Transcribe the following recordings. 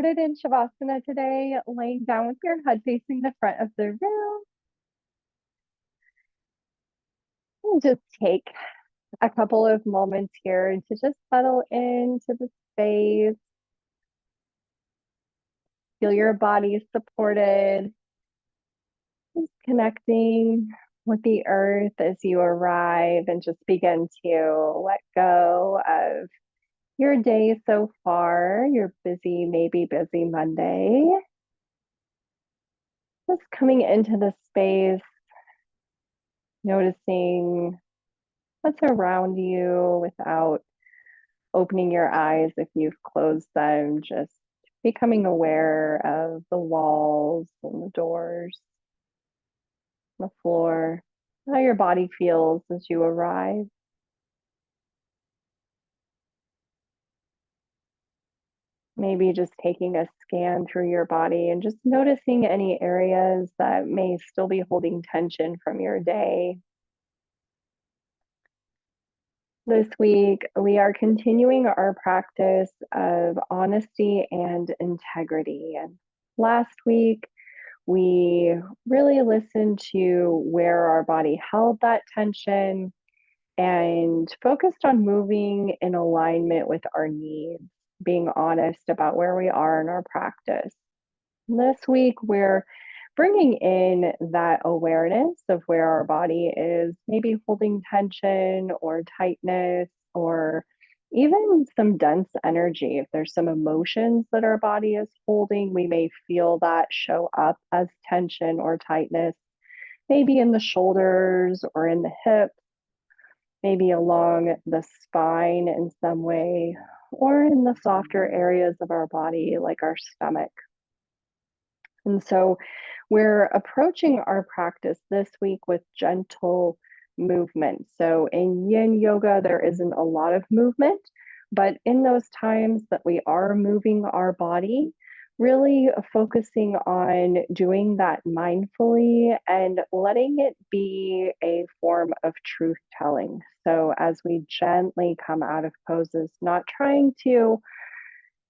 started in Shavasana today, laying down with your head facing the front of the room. And just take a couple of moments here to just settle into the space. Feel your body supported. Just connecting with the earth as you arrive and just begin to let go of your day so far, your maybe busy Monday. Just coming into the space, noticing what's around you without opening your eyes if you've closed them, just becoming aware of the walls and the doors, the floor, how your body feels as you arrive. Maybe just taking a scan through your body and just noticing any areas that may still be holding tension from your day. This week, we are continuing our practice of honesty and integrity. And last week, we really listened to where our body held that tension and focused on moving in alignment with our needs, being honest about where we are in our practice. This week, we're bringing in that awareness of where our body is maybe holding tension or tightness or even some dense energy. If there's some emotions that our body is holding, we may feel that show up as tension or tightness, maybe in the shoulders or in the hips, maybe along the spine in some way, or in the softer areas of our body, like our stomach. And so we're approaching our practice this week with gentle movement. So in yin yoga, there isn't a lot of movement, but in those times that we are moving our body, really focusing on doing that mindfully and letting it be a form of truth telling. So as we gently come out of poses, not trying to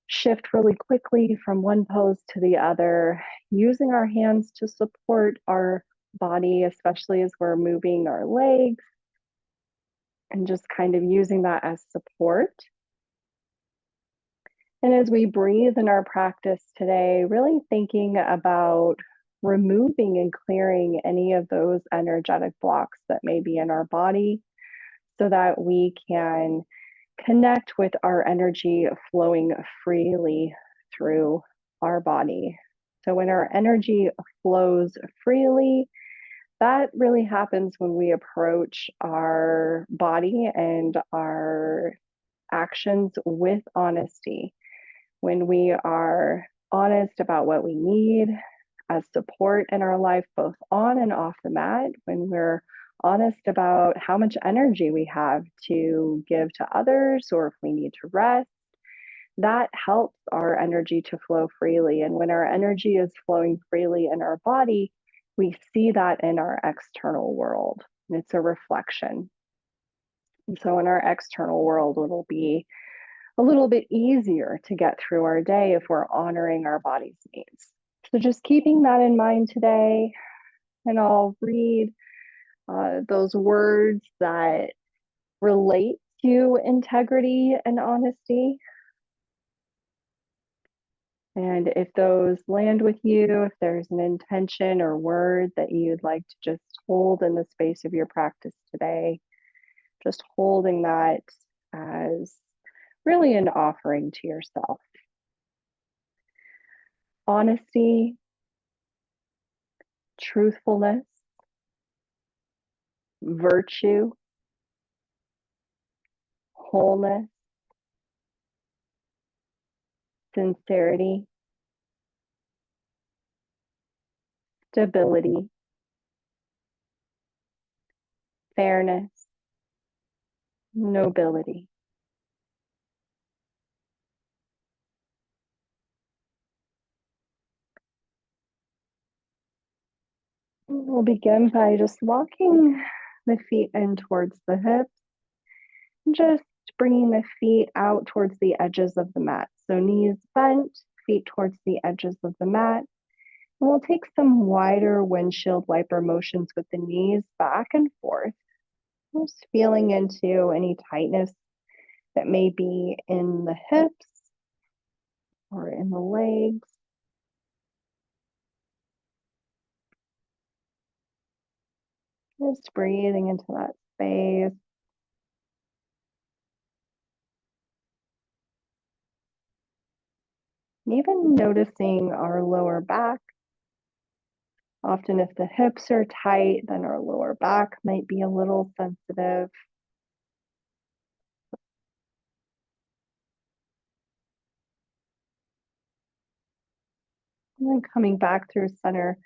shift really quickly from one pose to the other, using our hands to support our body, especially as we're moving our legs, and just kind of using that as support. And as we breathe in our practice today, really thinking about removing and clearing any of those energetic blocks that may be in our body so that we can connect with our energy flowing freely through our body. So when our energy flows freely, that really happens when we approach our body and our actions with honesty. When we are honest about what we need as support in our life, both on and off the mat, when we're honest about how much energy we have to give to others or if we need to rest, that helps our energy to flow freely. And when our energy is flowing freely in our body, we see that in our external world. And it's a reflection. And so in our external world, it'll be a little bit easier to get through our day if we're honoring our body's needs. So just keeping that in mind today, and I'll read those words that relate to integrity and honesty. And if those land with you, if there's an intention or word that you'd like to just hold in the space of your practice today, just holding that as really an offering to yourself. Honesty, truthfulness, virtue, wholeness, sincerity, stability, fairness, nobility. We'll begin by just walking the feet in towards the hips, just bringing the feet out towards the edges of the mat. So knees bent, feet towards the edges of the mat. And we'll take some wider windshield wiper motions with the knees back and forth, just feeling into any tightness that may be in the hips or in the legs. Just breathing into that space. Even noticing our lower back. Often, if the hips are tight, then our lower back might be a little sensitive. And then coming back through center,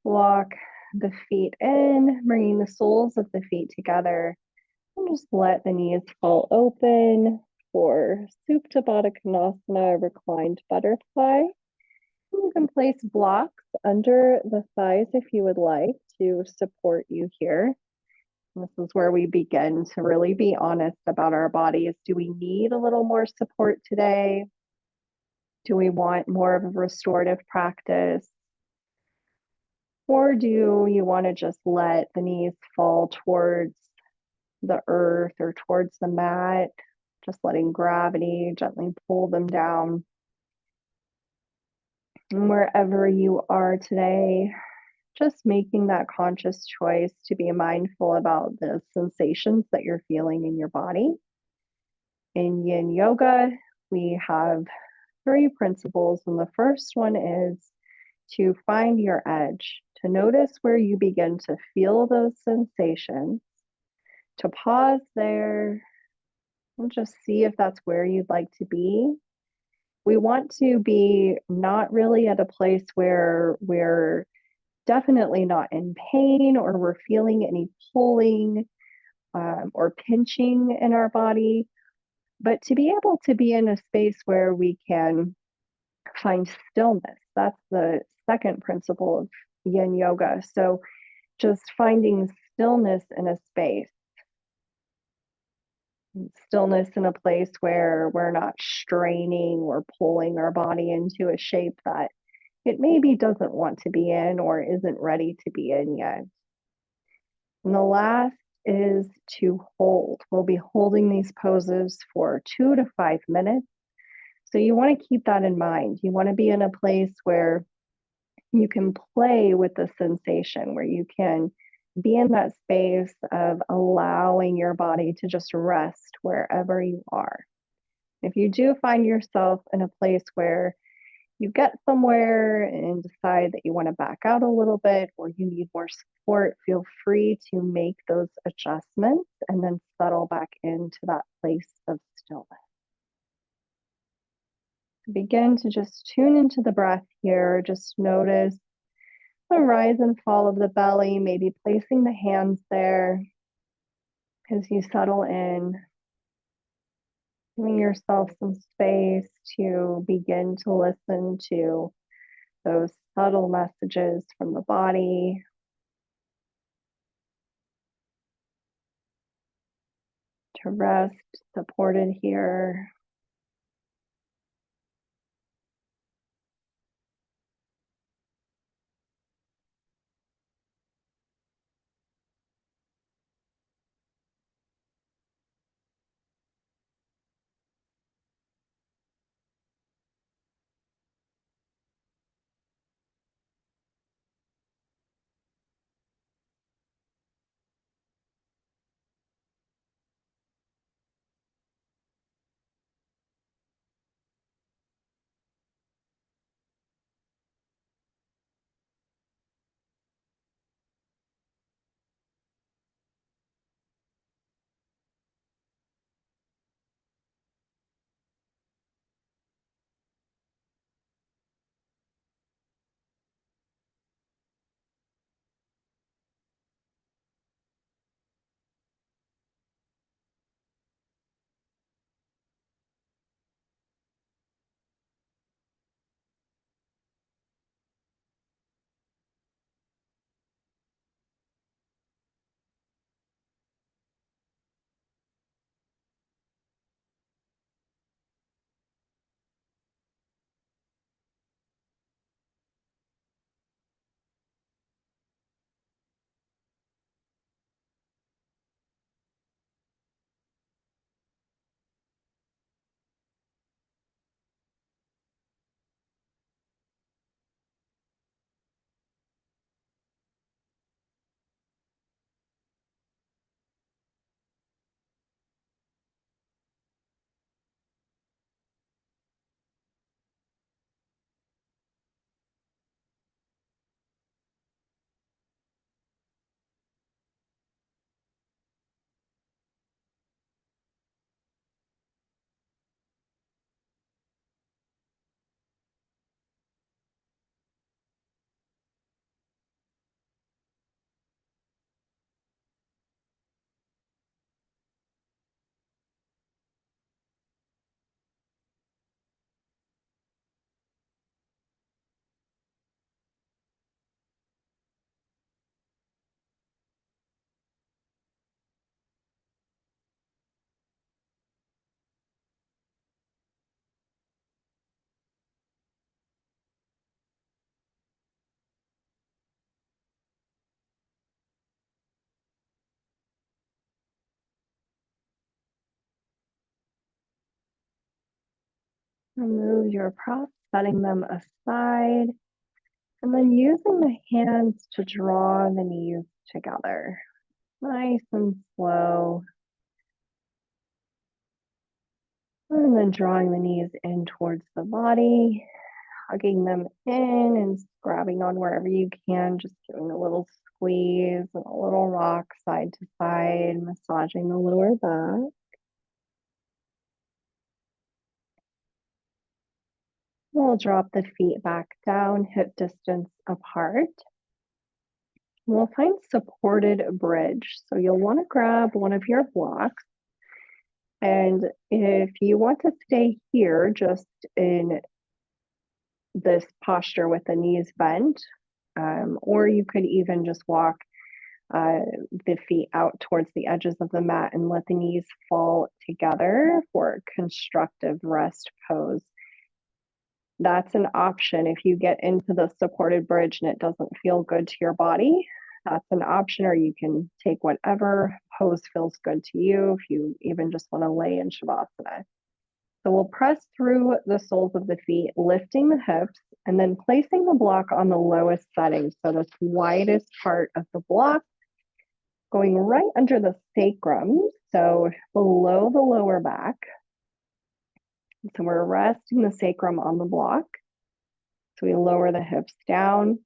walk the feet in, bringing the soles of the feet together, and just let the knees fall open for Supta Baddha Konasana, reclined butterfly. You can place blocks under the thighs if you would like to support you here. This is where we begin to really be honest about our bodies. Do we need a little more support today? Do we want more of a restorative practice? Or do you want to just let the knees fall towards the earth or towards the mat, just letting gravity gently pull them down? And wherever you are today, just making that conscious choice to be mindful about the sensations that you're feeling in your body. In yin yoga, we have three principles, and the first one is to find your edge, to notice where you begin to feel those sensations, to pause there and just see if that's where you'd like to be. We want to be not really at a place where we're definitely not in pain or we're feeling any pulling or pinching in our body, but to be able to be in a space where we can find stillness. That's the second principle of yin yoga. So just finding stillness in a space, stillness in a place where we're not straining or pulling our body into a shape that it maybe doesn't want to be in or isn't ready to be in yet. And the last is to hold. We'll be holding these poses for 2 to 5 minutes. So you want to keep that in mind. You want to be in a place where you can play with the sensation, where you can be in that space of allowing your body to just rest wherever you are. If you do find yourself in a place where you get somewhere and decide that you want to back out a little bit or you need more support, feel free to make those adjustments and then settle back into that place of stillness. Begin to just tune into the breath here. Just notice the rise and fall of the belly, maybe placing the hands there as you settle in, giving yourself some space to begin to listen to those subtle messages from the body. To rest supported here. Remove your props, setting them aside, and then using the hands to draw the knees together. Nice and slow. And then drawing the knees in towards the body, hugging them in and grabbing on wherever you can, just giving a little squeeze and a little rock side to side, massaging the lower back. We'll drop the feet back down, hip distance apart. We'll find supported bridge. So you'll want to grab one of your blocks. And if you want to stay here, just in this posture with the knees bent, or you could even just walk uh, the feet out towards the edges of the mat and let the knees fall together for a constructive rest pose. That's an option. If you get into the supported bridge and it doesn't feel good to your body, that's an option, or you can take whatever pose feels good to you if you even just want to lay in Shavasana. So we'll press through the soles of the feet, lifting the hips, and then placing the block on the lowest setting. So the widest part of the block, going right under the sacrum, so below the lower back. So we're resting the sacrum on the block. So we lower the hips down.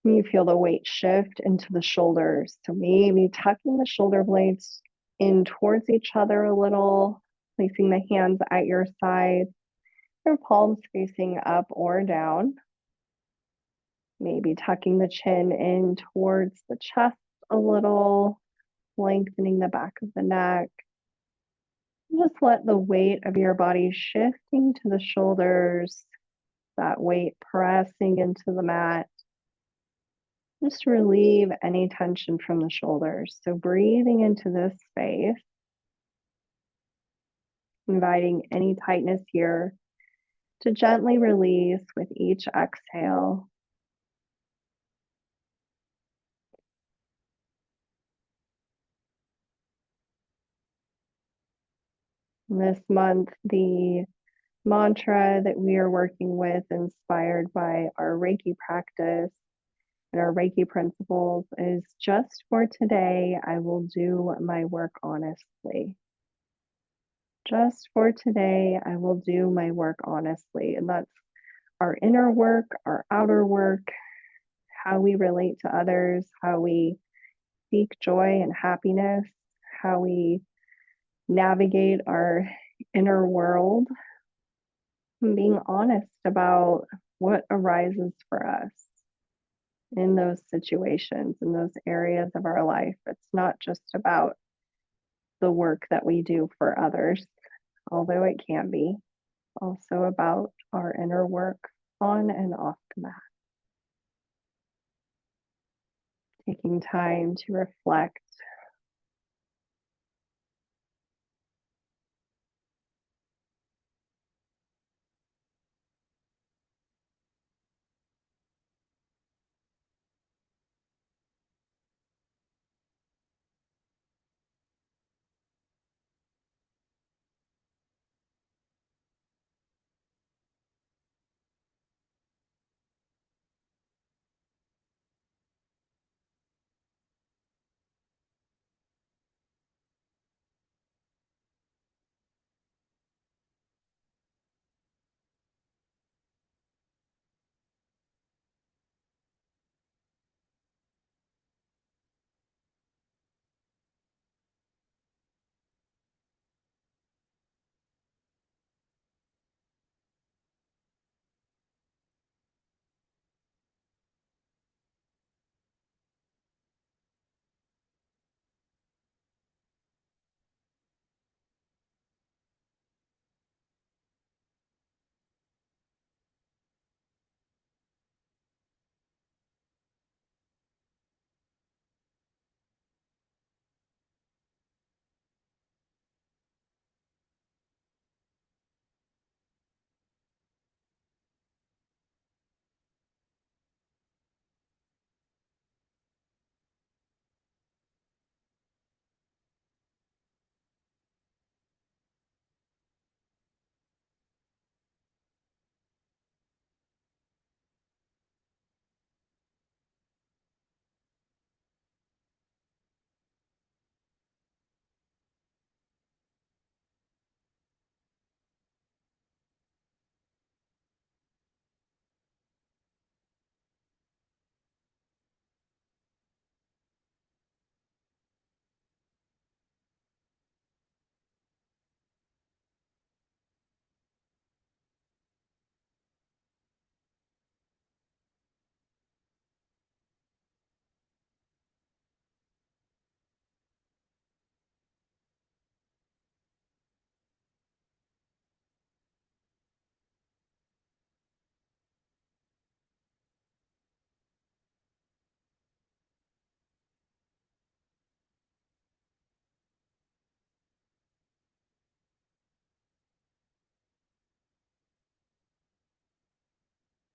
You feel the weight shift into the shoulders. So maybe tucking the shoulder blades in towards each other a little, placing the hands at your side, your palms facing up or down. Maybe tucking the chin in towards the chest a little, lengthening the back of the neck. Just let the weight of your body shifting to the shoulders, that weight pressing into the mat. Just relieve any tension from the shoulders. So breathing into this space, inviting any tightness here to gently release with each exhale. This month, the mantra that we are working with, inspired by our Reiki practice and our Reiki principles, is just for today, I will do my work honestly. Just for today, I will do my work honestly. And that's our inner work, our outer work, how we relate to others, how we seek joy and happiness, how we navigate our inner world, and being honest about what arises for us in those situations, in those areas of our life. It's not just about the work that we do for others, although it can be, also about our inner work on and off the mat. Taking time to reflect.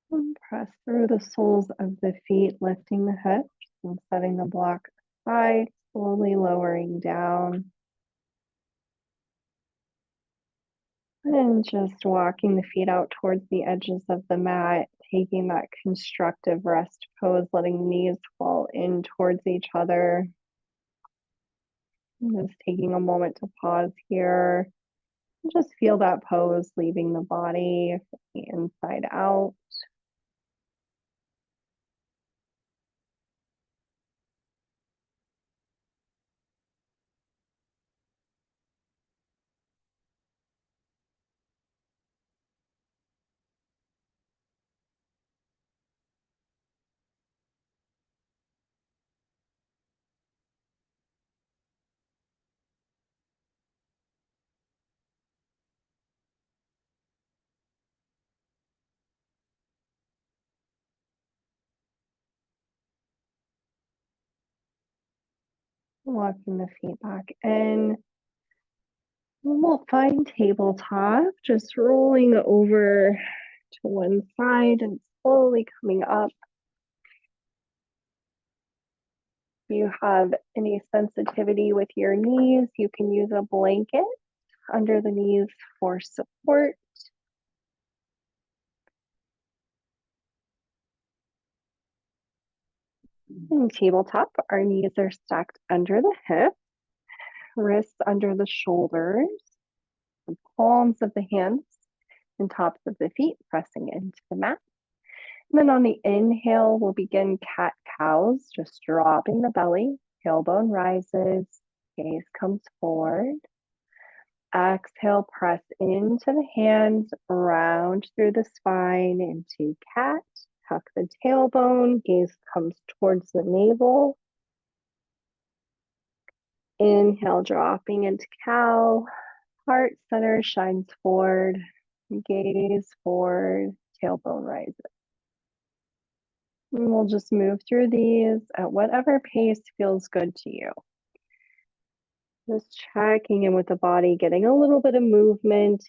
And press through the soles of the feet, lifting the hips and setting the block aside, slowly lowering down. And just walking the feet out towards the edges of the mat, taking that constructive rest pose, letting knees fall in towards each other. And just taking a moment to pause here. And just feel that pose leaving the body from the inside out. Walking the feet back in. We'll find tabletop, just rolling over to one side and slowly coming up. If you have any sensitivity with your knees, you can use a blanket under the knees for support. In tabletop, our knees are stacked under the hip, wrists under the shoulders, the palms of the hands and tops of the feet pressing into the mat. And then on the inhale, we'll begin cat cows, just dropping the belly, tailbone rises, gaze comes forward. Exhale, press into the hands, round through the spine into cat. Tuck the tailbone, gaze comes towards the navel. Inhale, dropping into cow. Heart center shines forward, gaze forward, tailbone rises. And we'll just move through these at whatever pace feels good to you. Just checking in with the body, getting a little bit of movement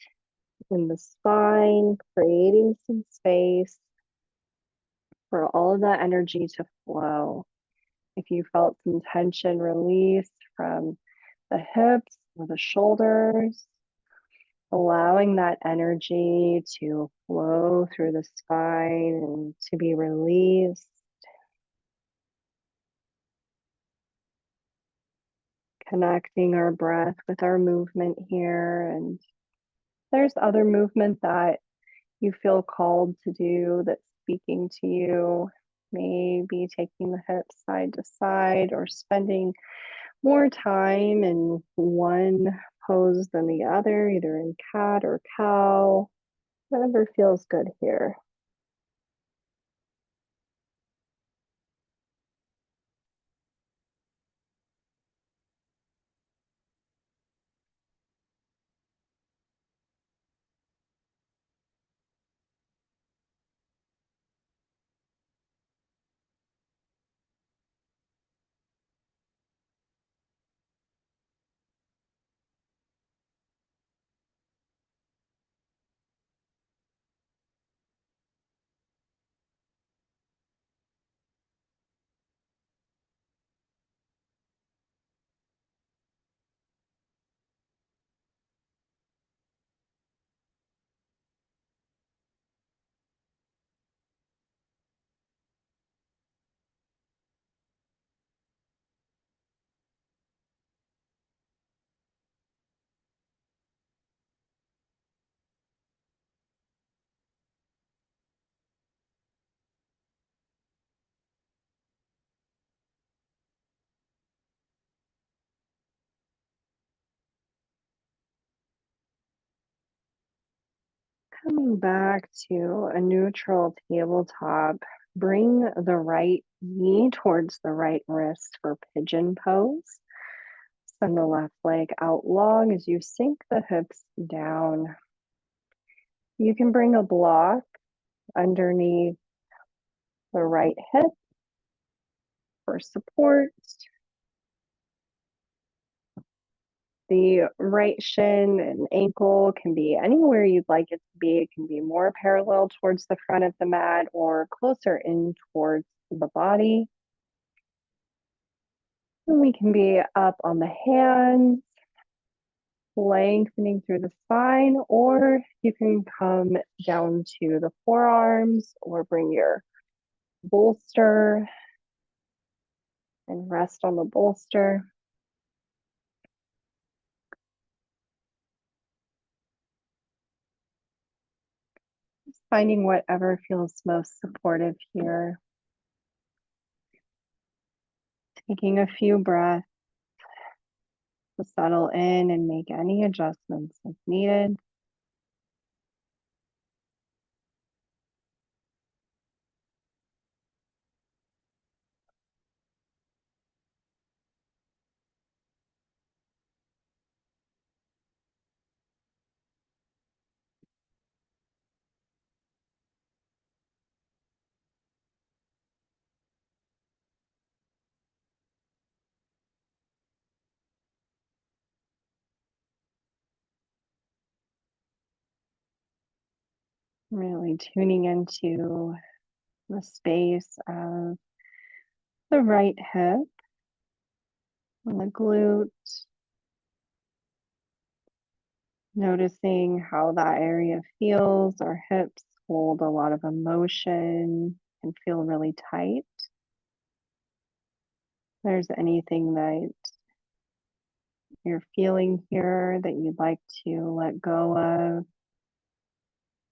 in the spine, creating some space for all of that energy to flow. If you felt some tension release from the hips or the shoulders, allowing that energy to flow through the spine and to be released. Connecting our breath with our movement here. And there's other movement that you feel called to do that's speaking to you. Maybe taking the hips side to side or spending more time in one pose than the other, either in cat or cow, whatever feels good here. Coming back to a neutral tabletop, bring the right knee towards the right wrist for pigeon pose. Send the left leg out long as you sink the hips down. You can bring a block underneath the right hip for support. The right shin and ankle can be anywhere you'd like it to be. It can be more parallel towards the front of the mat or closer in towards the body. And we can be up on the hands, lengthening through the spine, or you can come down to the forearms or bring your bolster and rest on the bolster. Just finding whatever feels most supportive here. Taking a few breaths to settle in and make any adjustments if needed. Really tuning into the space of the right hip and the glute, noticing how that area feels. Our hips hold a lot of emotion and feel really tight. If there's anything that you're feeling here that you'd like to let go of,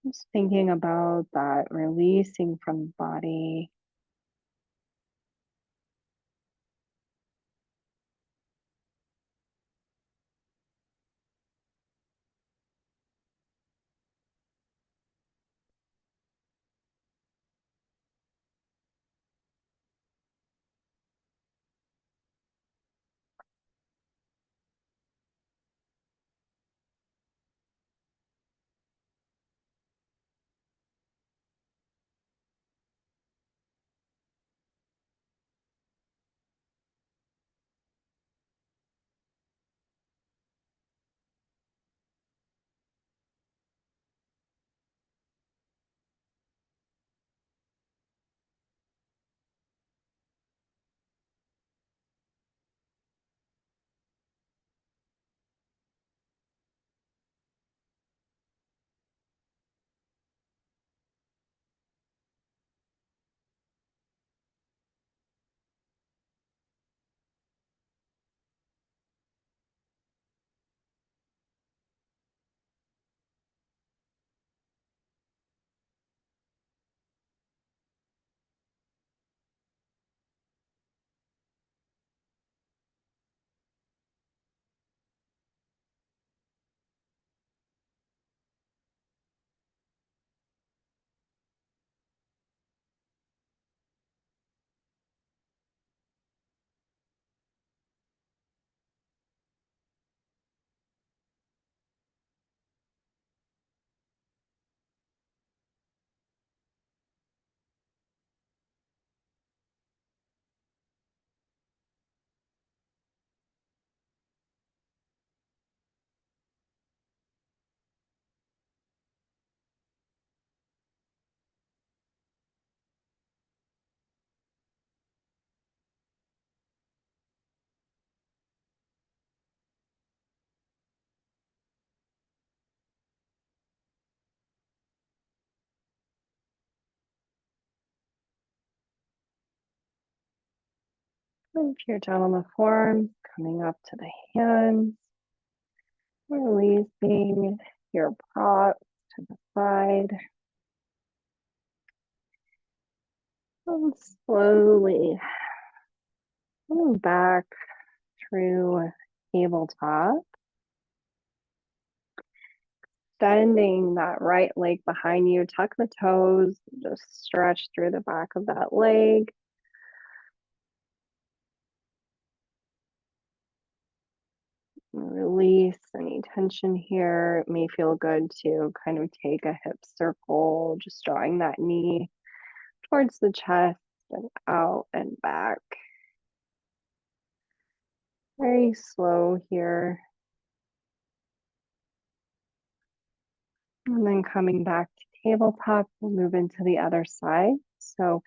just thinking about that releasing from the body. And if you're down on the forearms, coming up to the hands, releasing your props to the side. And slowly move back through tabletop, extending that right leg behind you. Tuck the toes, just stretch through the back of that leg. Release any tension here. It may feel good to kind of take a hip circle, just drawing that knee towards the chest and out and back. Very slow here. And then coming back to tabletop, we'll move into the other side. So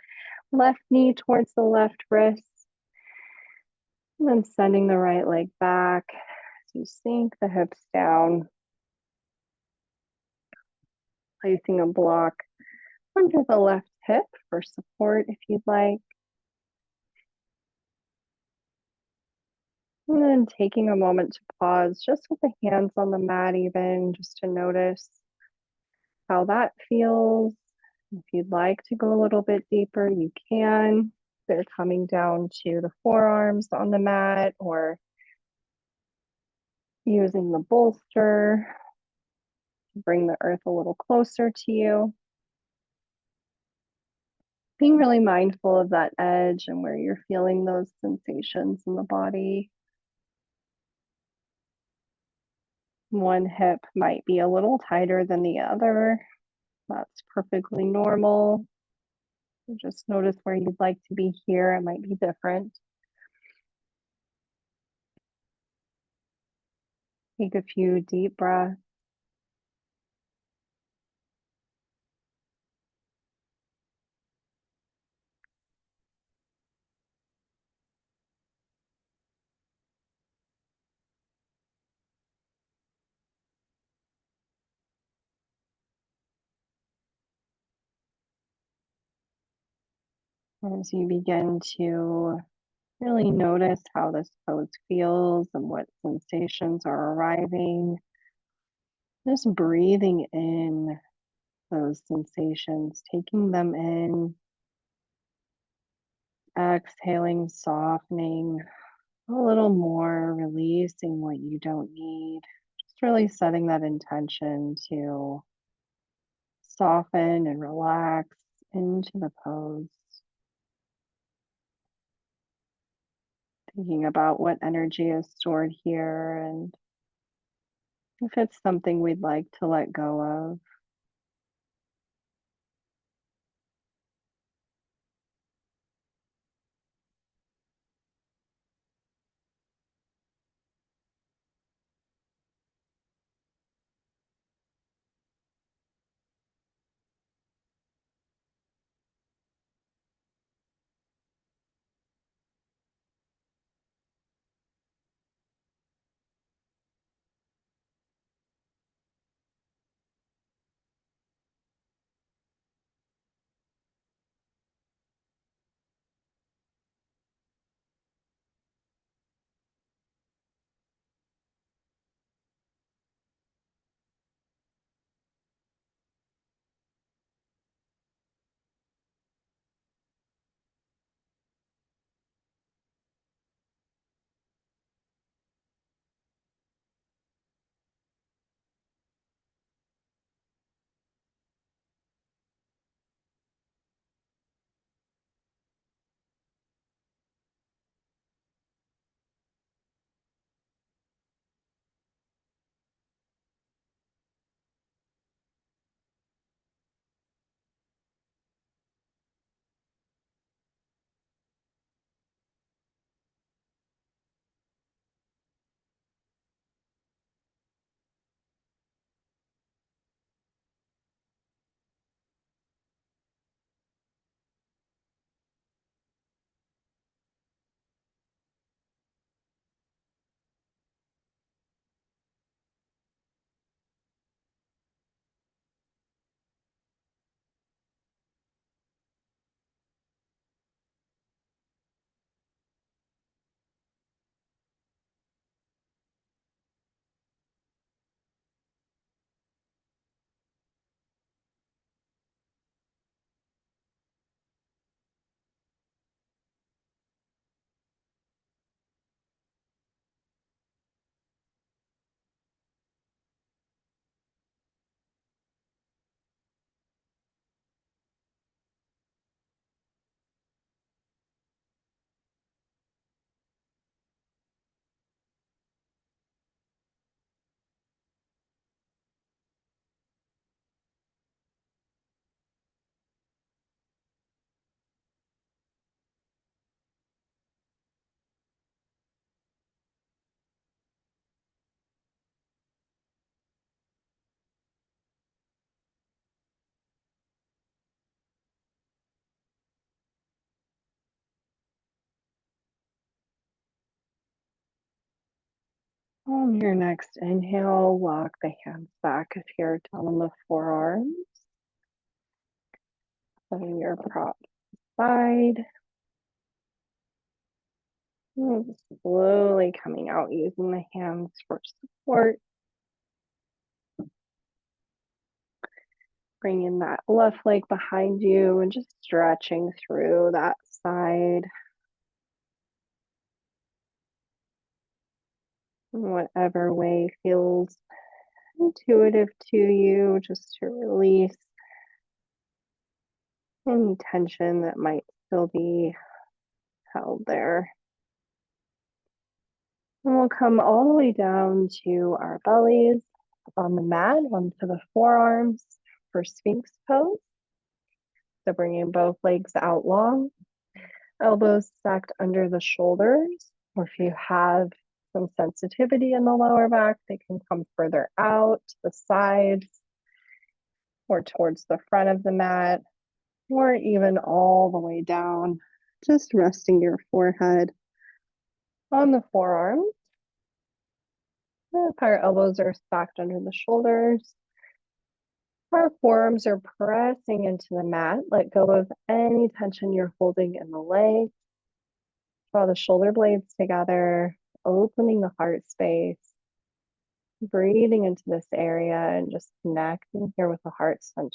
left knee towards the left wrist, and then sending the right leg back as you sink the hips down, placing a block under the left hip for support if you'd like. And then taking a moment to pause just with the hands on the mat, even just to notice how that feels. If you'd like to go a little bit deeper, you can. They're coming down to the forearms on the mat or using the bolster to bring the earth a little closer to you. Being really mindful of that edge and where you're feeling those sensations in the body. One hip might be a little tighter than the other. That's perfectly normal. Just notice where you'd like to be here. It might be different. Take a few deep breaths. As you begin to really notice how this pose feels and what sensations are arriving, just breathing in those sensations, taking them in, exhaling, softening a little more, releasing what you don't need. Just really setting that intention to soften and relax into the pose. Thinking about what energy is stored here and if it's something we'd like to let go of. On your next inhale, walk the hands back if you're down on the forearms, setting your prop side. And slowly coming out using the hands for support. Bringing that left leg behind you and just stretching through that side. In whatever way feels intuitive to you, just to release any tension that might still be held there. And we'll come all the way down to our bellies on the mat, onto the forearms for Sphinx pose. So bringing both legs out long, elbows stacked under the shoulders, or if you have some sensitivity in the lower back, they can come further out to the sides or towards the front of the mat, or even all the way down, just resting your forehead on the forearms. If our elbows are stacked under the shoulders, our forearms are pressing into the mat. Let go of any tension you're holding in the legs. Draw the shoulder blades together, opening the heart space, breathing into this area and just connecting here with the heart center.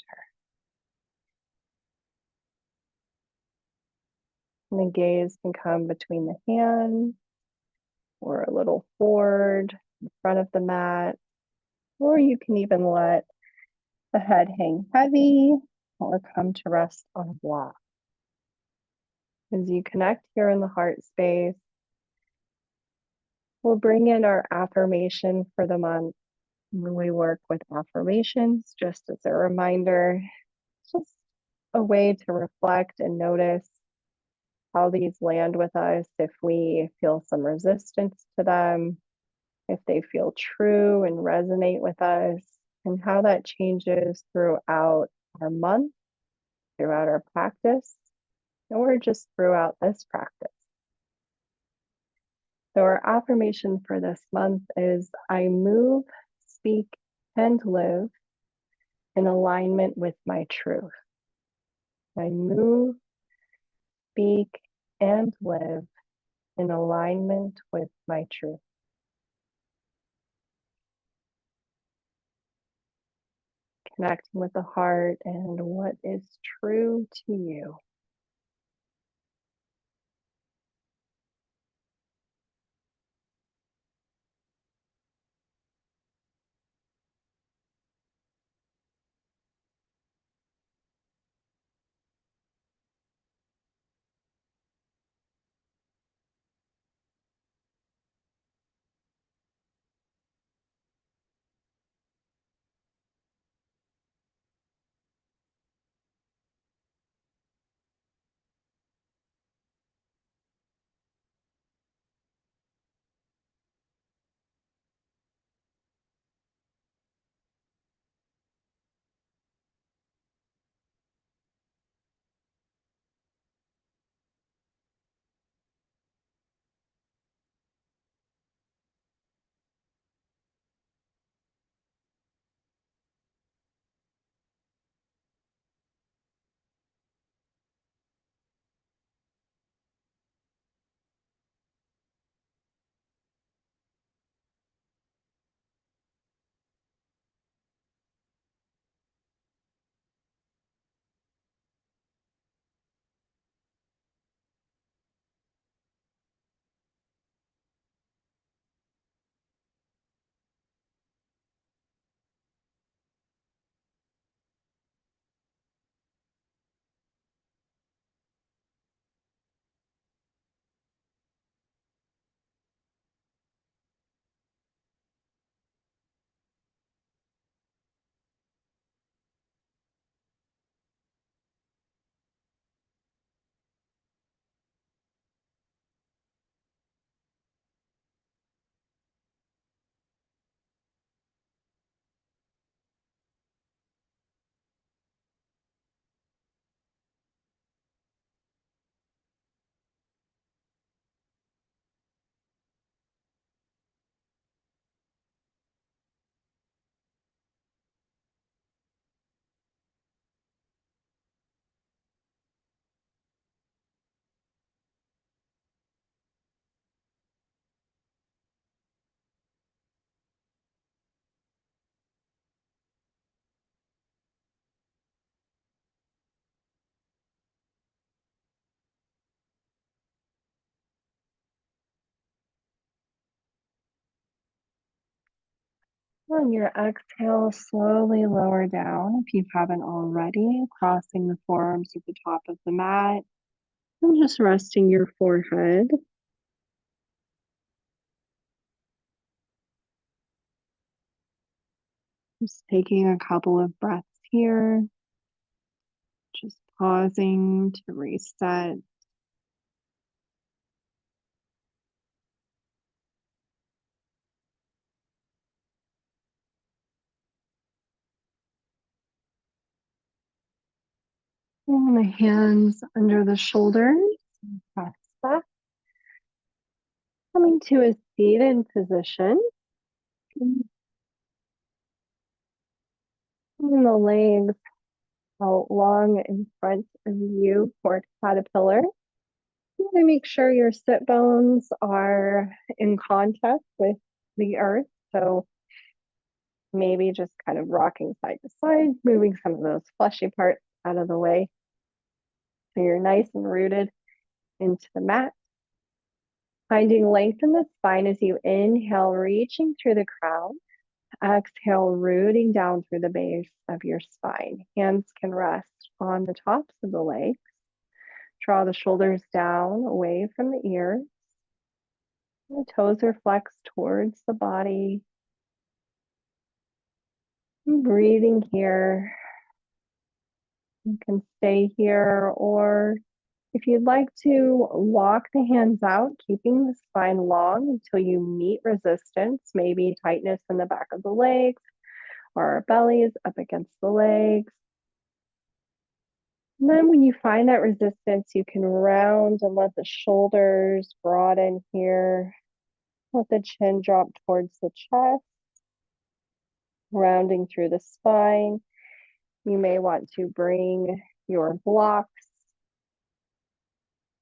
And the gaze can come between the hands or a little forward in front of the mat, or you can even let the head hang heavy or come to rest on a block. As you connect here in the heart space, we'll bring in our affirmation for the month. When we work with affirmations, just as a reminder, just a way to reflect and notice how these land with us, if we feel some resistance to them, if they feel true and resonate with us, and how that changes throughout our month, throughout our practice, or just throughout this practice. So our affirmation for this month is, I move, speak, and live in alignment with my truth. I move, speak, and live in alignment with my truth. Connecting with the heart and what is true to you. On your exhale, slowly lower down if you haven't already, crossing the forearms at the top of the mat and just resting your forehead. Just taking a couple of breaths here, just pausing to reset. And the hands under the shoulders, press back, coming to a seated position. And the legs out long in front of you for caterpillar. You want to make sure your sit bones are in contact with the earth. So maybe just kind of rocking side to side, moving some of those fleshy parts out of the way. So you're nice and rooted into the mat. Finding length in the spine as you inhale, reaching through the crown. Exhale, rooting down through the base of your spine. Hands can rest on the tops of the legs. Draw the shoulders down away from the ears. The toes are flexed towards the body. And breathing here. You can stay here, or if you'd like to, walk the hands out, keeping the spine long until you meet resistance, maybe tightness in the back of the legs or our bellies up against the legs. And then when you find that resistance, you can round and let the shoulders broaden here. Let the chin drop towards the chest, rounding through the spine. You may want to bring your blocks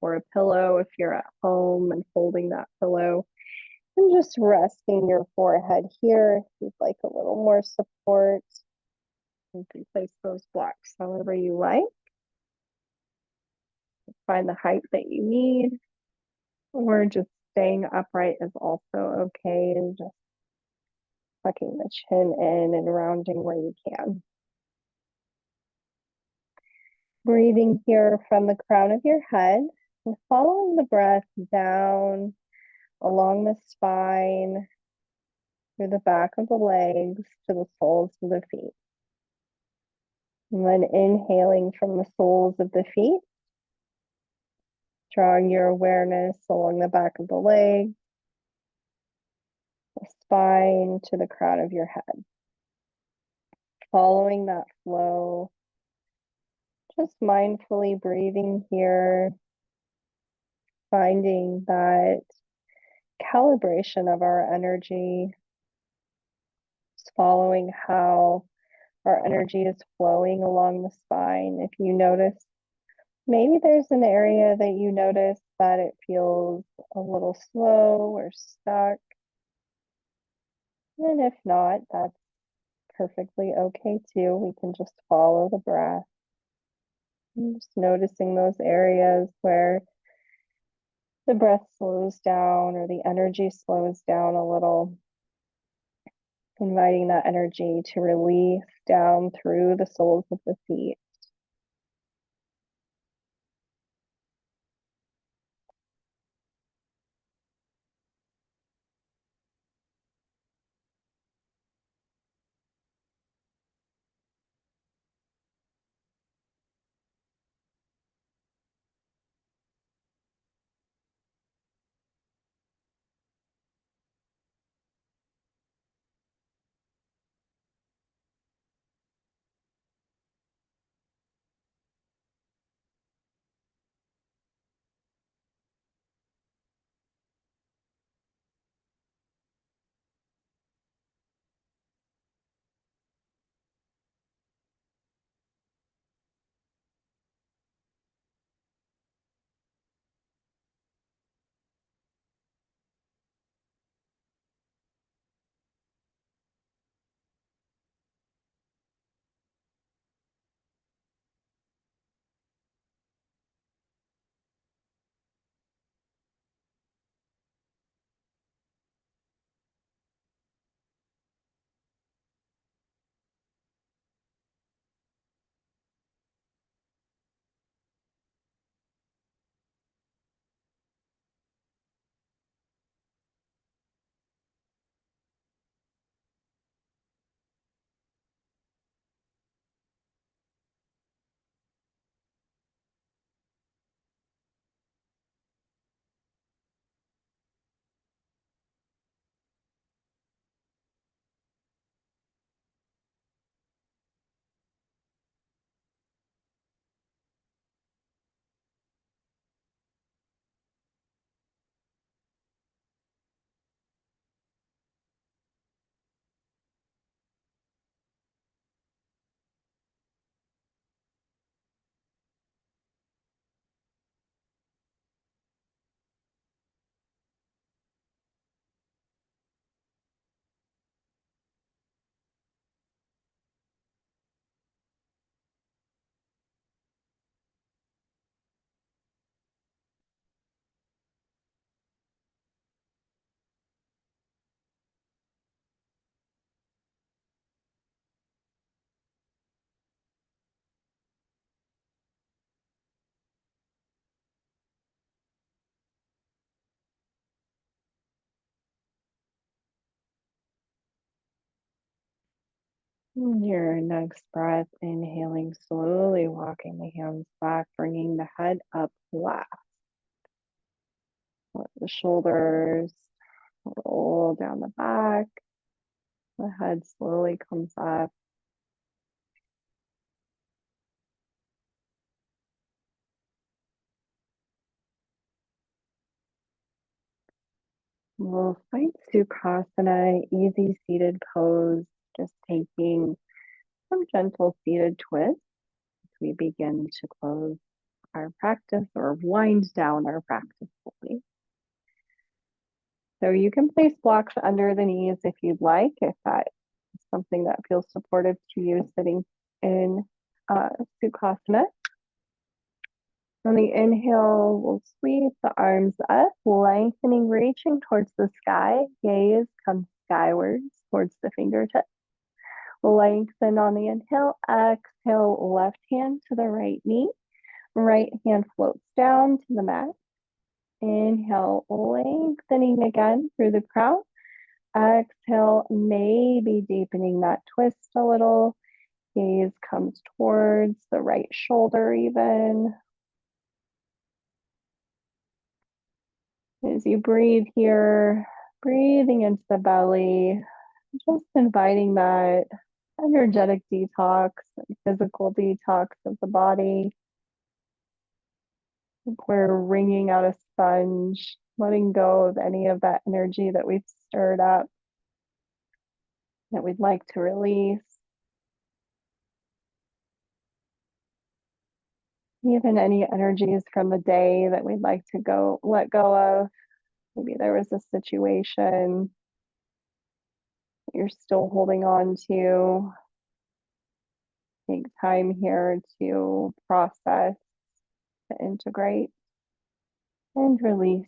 or a pillow if you're at home and holding that pillow. And just resting your forehead here. If you'd like a little more support, you can place those blocks however you like. Find the height that you need, or just staying upright is also okay, and just tucking the chin in and rounding where you can. Breathing here from the crown of your head and following the breath down along the spine, through the back of the legs to the soles of the feet. And then inhaling from the soles of the feet, drawing your awareness along the back of the leg, the spine to the crown of your head. Following that flow, just mindfully breathing here, finding that calibration of our energy, just following how our energy is flowing along the spine. If you notice, maybe there's an area that you notice that it feels a little slow or stuck. And if not, that's perfectly okay too. We can just follow the breath. And just noticing those areas where the breath slows down or the energy slows down a little. Inviting that energy to release down through the soles of the feet. Your next breath, inhaling slowly, walking the hands back, bringing the head up flat. Let the shoulders roll down the back. The head slowly comes up. We'll find Sukhasana, easy seated pose, just taking some gentle seated twists as we begin to close our practice or wind down our practice fully. So you can place blocks under the knees if you'd like, if that is something that feels supportive to you sitting in Sukhasana. On the inhale, we'll sweep the arms up, lengthening, reaching towards the sky. Gaze comes skywards towards the fingertips. Lengthen on the inhale. Exhale, left hand to the right knee. Right hand floats down to the mat. Inhale, lengthening again through the crown. Exhale, maybe deepening that twist a little. Gaze comes towards the right shoulder even. As you breathe here, breathing into the belly, just inviting that energetic detox and physical detox of the body. We're wringing out a sponge, letting go of any of that energy that we've stirred up that we'd like to release. Even any energies from the day that we'd like to let go of. Maybe there was a situation that you're still holding on to. Take time here to process, to integrate, and release.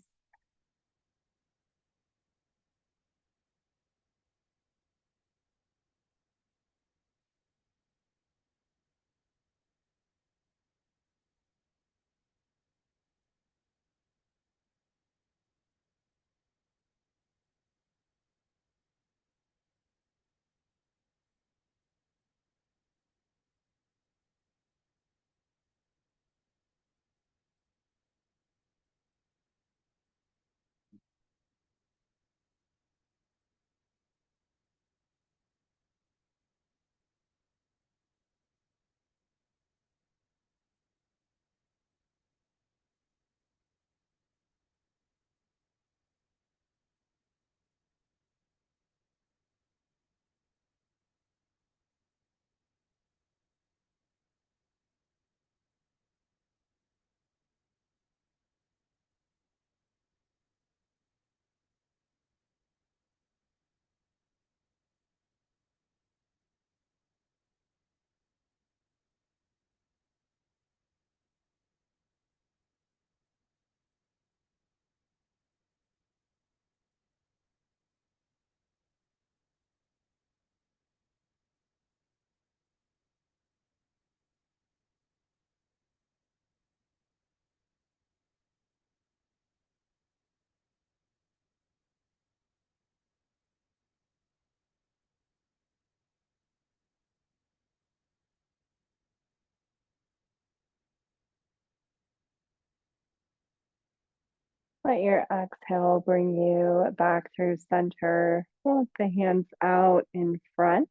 Let your exhale bring you back through center. Walk the hands out in front.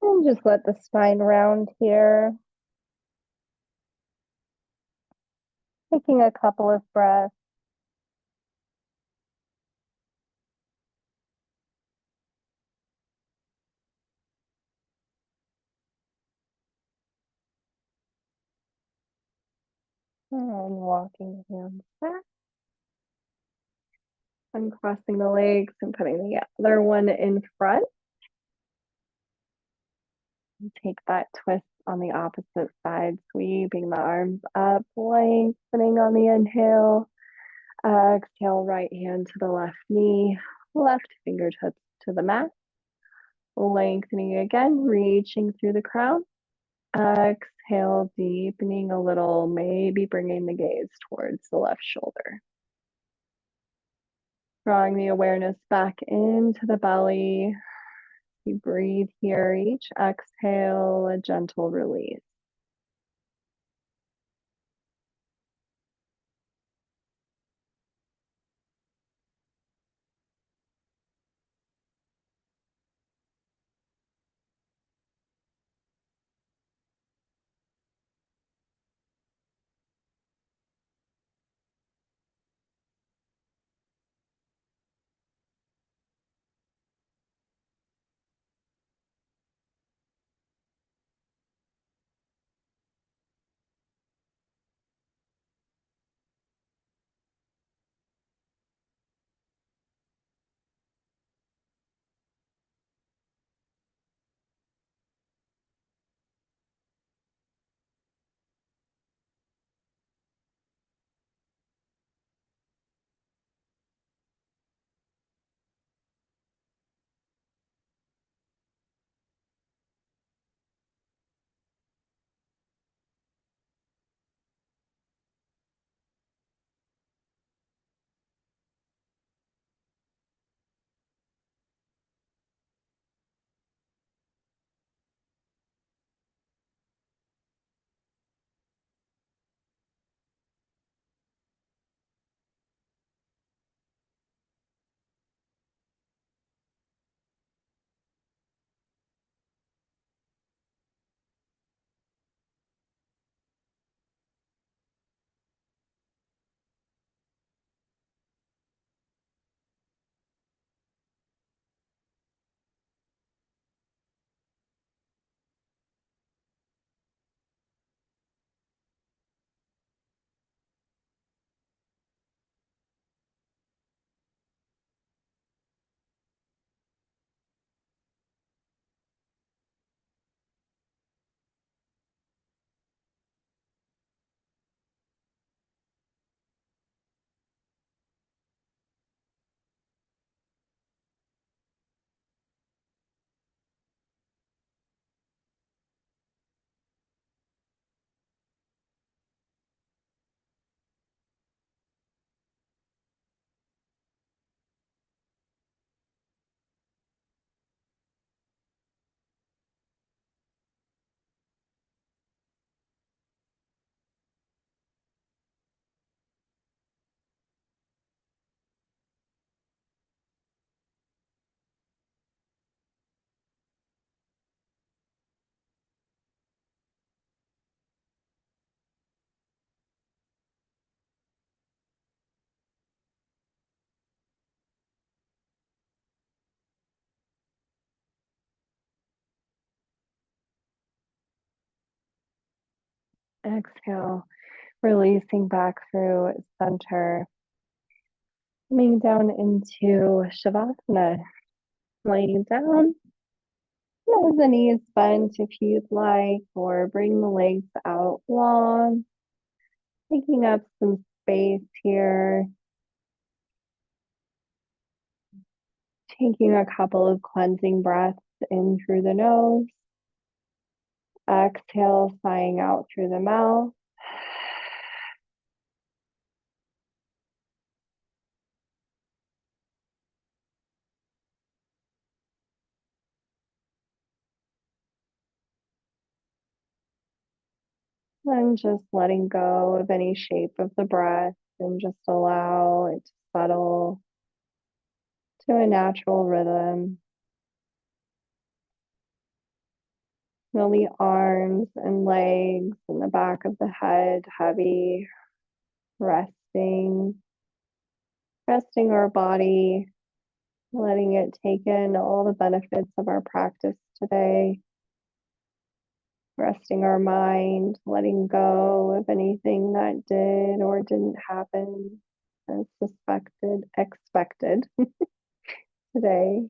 And just let the spine round here. Taking a couple of breaths. And walking the hands back. Uncrossing the legs and putting the other one in front. And take that twist on the opposite side, sweeping the arms up, lengthening on the inhale. Exhale, right hand to the left knee, left fingertips to the mat. Lengthening again, reaching through the crown. Exhale, deepening a little, maybe bringing the gaze towards the left shoulder. Drawing the awareness back into the belly. you breathe here, each exhale, a gentle release. Exhale, releasing back through center, coming down into Shavasana. Laying down, let the knees bend if you'd like, or bring the legs out long, taking up some space here, taking a couple of cleansing breaths in through the nose, exhale, sighing out through the mouth. Then just letting go of any shape of the breath and just allow it to settle to a natural rhythm. Feel the arms and legs and the back of the head heavy, resting, resting our body, letting it take in all the benefits of our practice today, resting our mind, letting go of anything that did or didn't happen as expected today.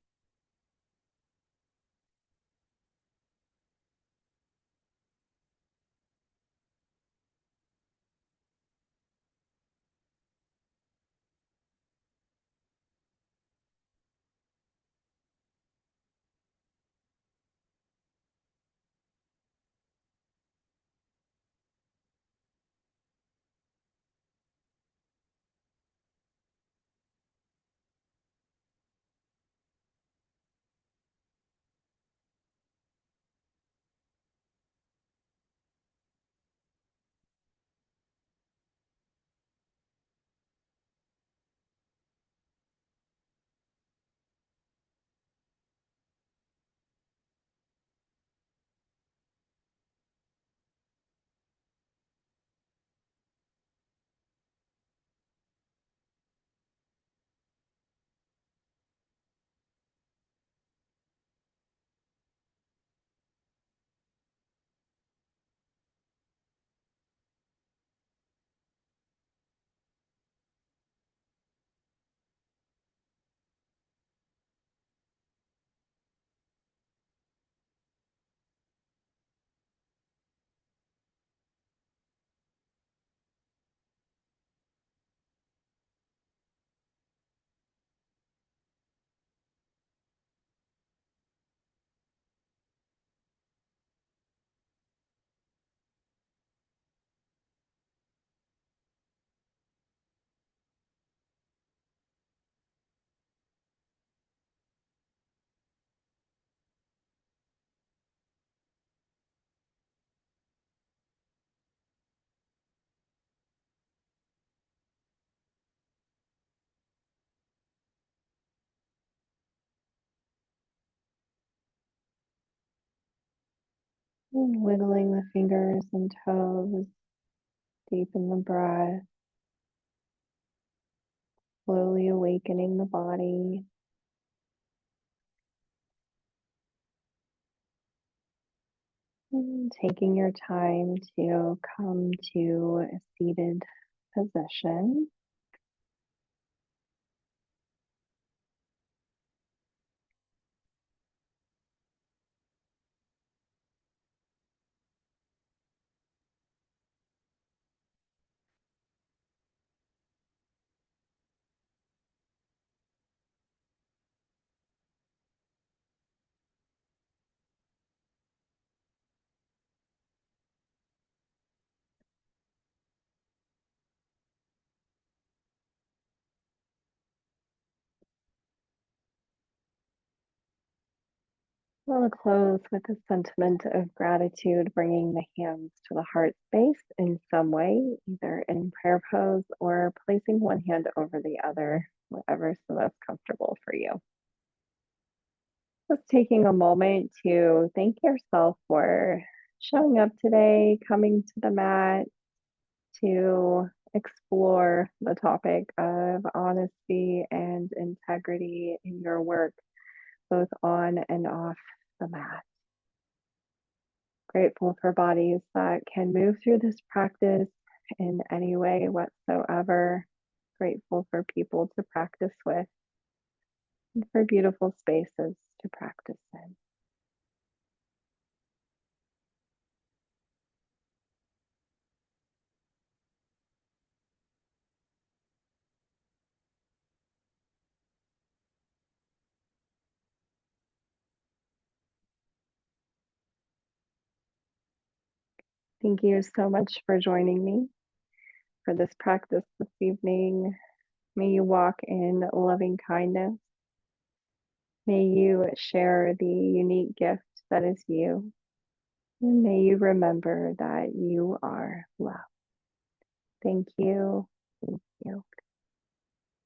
And wiggling the fingers and toes, deepen the breath, slowly awakening the body. And taking your time to come to a seated position. We'll close with a sentiment of gratitude, bringing the hands to the heart space in some way, either in prayer pose or placing one hand over the other, whatever's the most comfortable for you. Just taking a moment to thank yourself for showing up today, coming to the mat to explore the topic of honesty and integrity in your work, both on and off the mat. Grateful for bodies that can move through this practice in any way whatsoever. Grateful for people to practice with and for beautiful spaces to practice in. Thank you so much for joining me for this practice this evening. May you walk in loving kindness. May you share the unique gift that is you. And may you remember that you are loved. Thank you. Thank you.